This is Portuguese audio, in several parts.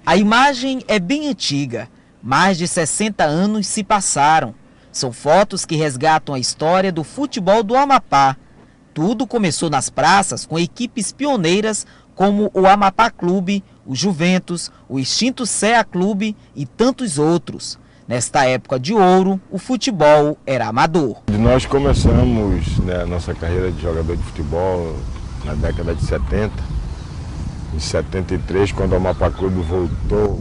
A imagem é bem antiga, mais de 60 anos se passaram. São fotos que resgatam a história do futebol do Amapá. Tudo começou nas praças com equipes pioneiras como o Amapá Clube, o Juventus, o extinto CEA Clube e tantos outros. Nesta época de ouro, o futebol era amador. Nós começamos a nossa carreira de jogador de futebol na década de 70. Em 73, quando o Amapá Clube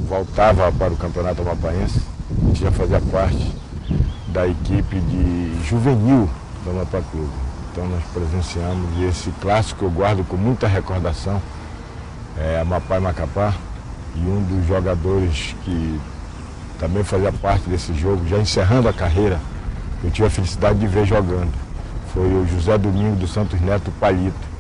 voltava para o Campeonato Amapaense, a gente já fazia parte da equipe de juvenil do Amapá Clube. Então nós presenciamos, e esse clássico eu guardo com muita recordação, Amapá e Macapá, e um dos jogadores que também fazia parte desse jogo, já encerrando a carreira, eu tive a felicidade de ver jogando. Foi o José Domingo dos Santos Neto Palito,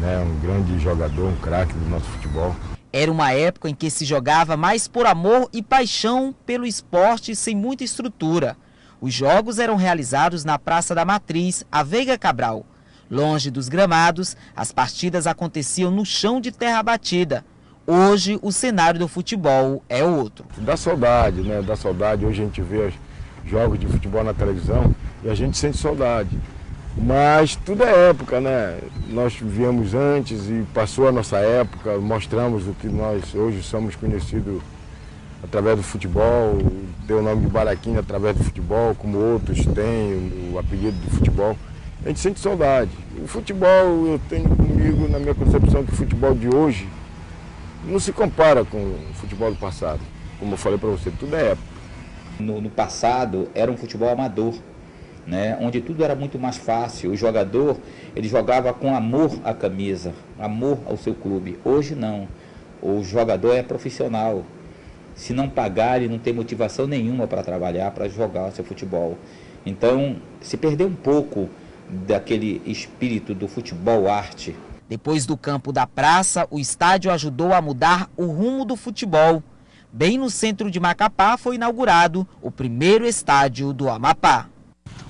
um grande jogador, um craque do nosso futebol. Era uma época em que se jogava mais por amor e paixão pelo esporte sem muita estrutura. Os jogos eram realizados na Praça da Matriz, a Veiga Cabral. Longe dos gramados, as partidas aconteciam no chão de terra batida. Hoje, o cenário do futebol é outro. Dá saudade, Dá saudade. Hoje a gente vê os jogos de futebol na televisão e a gente sente saudade. Mas tudo é época, Nós viemos antes e passou a nossa época, mostramos o que nós hoje somos conhecidos através do futebol, deu o nome de Baraquinha através do futebol, como outros têm o apelido de futebol. A gente sente saudade. O futebol, eu tenho comigo, na minha concepção, que o futebol de hoje não se compara com o futebol do passado. Como eu falei para você, tudo é época. No passado era um futebol amador, onde tudo era muito mais fácil. O jogador, ele jogava com amor à camisa, amor ao seu clube. Hoje não. O jogador é profissional. Se não pagar, ele não tem motivação nenhuma para trabalhar, para jogar o seu futebol. Então, se perdeu um pouco daquele espírito do futebol arte. Depois do campo da praça, o estádio ajudou a mudar o rumo do futebol. Bem no centro de Macapá foi inaugurado o primeiro estádio do Amapá.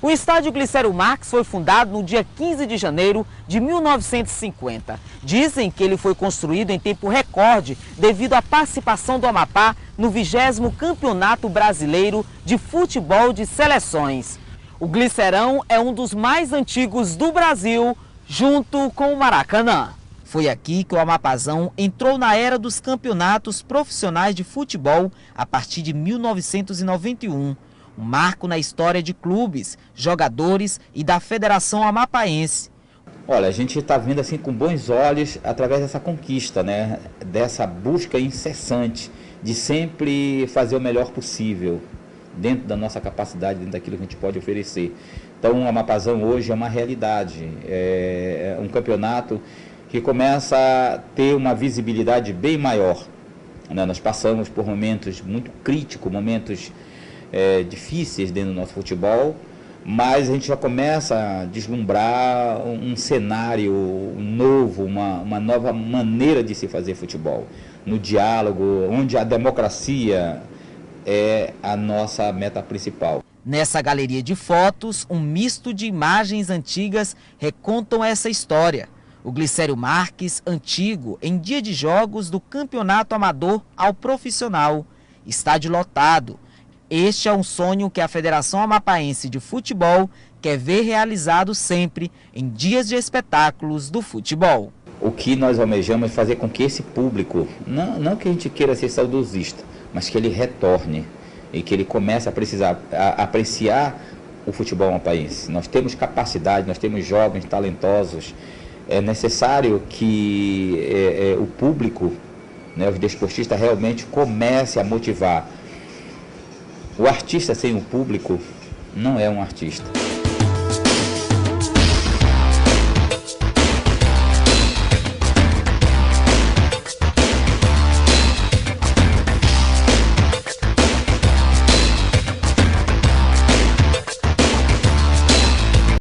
O estádio Glicério Marques foi fundado no dia 15 de janeiro de 1950. Dizem que ele foi construído em tempo recorde devido à participação do Amapá no 20º Campeonato Brasileiro de Futebol de Seleções. O Glicerão é um dos mais antigos do Brasil, junto com o Maracanã. Foi aqui que o Amapazão entrou na era dos campeonatos profissionais de futebol a partir de 1991. Um marco na história de clubes, jogadores e da Federação Amapaense. Olha, a gente está vendo assim com bons olhos através dessa conquista, dessa busca incessante de sempre fazer o melhor possível dentro da nossa capacidade, dentro daquilo que a gente pode oferecer. Então o Amapazão hoje é uma realidade, é um campeonato que começa a ter uma visibilidade bem maior. Nós passamos por momentos muito críticos, momentos difíceis dentro do nosso futebol, mas a gente já começa a deslumbrar um cenário novo, uma nova maneira de se fazer futebol, no diálogo, onde a democracia é a nossa meta principal. Nessa galeria de fotos, um misto de imagens antigas recontam essa história. O Glicério Marques, antigo, em dia de jogos do campeonato amador ao profissional. Estádio lotado. Este é um sonho que a Federação Amapaense de Futebol quer ver realizado sempre em dias de espetáculos do futebol. O que nós almejamos é fazer com que esse público, não que a gente queira ser saudosista, mas que ele retorne e que ele comece a apreciar o futebol amapaense. Nós temos capacidade, nós temos jovens talentosos. É necessário que o público, os desportistas realmente comecem a motivar. O artista sem o público não é um artista.